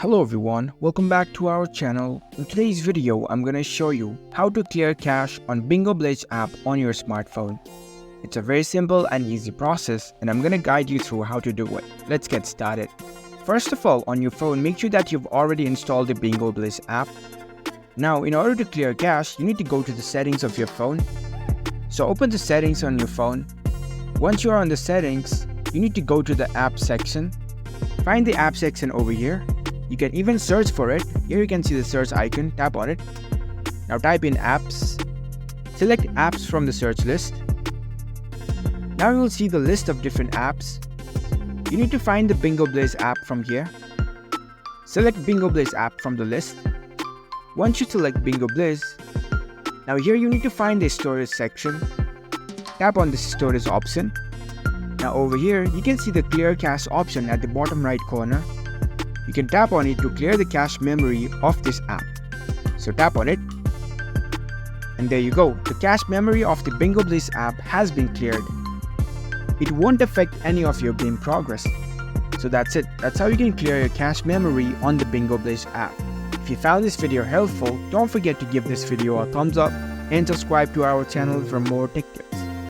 Hello everyone, welcome back to our channel. In today's video, I'm gonna show you how to clear cache on Bingo Blitz app on your smartphone. It's a very simple and easy process and I'm gonna guide you through how to do it. Let's get started. First of all, on your phone, make sure that you've already installed the Bingo Blitz app. Now, in order to clear cache, you need to go to the settings of your phone. So open the settings on your phone. Once you are on the settings, you need to go to the app section. Find the app section over here. You can even search for it. Here you can see the search icon, tap on it. Now type in apps. Select apps from the search list. Now you will see the list of different apps. You need to find the Bingo Blitz app from here. Select Bingo Blitz app from the list. Once you select Bingo Blitz, now here you need to find the storage section. Tap on the storage option. Now over here, you can see the clear cache option at the bottom right corner. You can tap on it to clear the cache memory of this app. So tap on it. And there you go. The cache memory of the Bingo Blitz app has been cleared. It won't affect any of your game progress. So that's it. That's how you can clear your cache memory on the Bingo Blitz app. If you found this video helpful, don't forget to give this video a thumbs up and subscribe to our channel for more tech tips.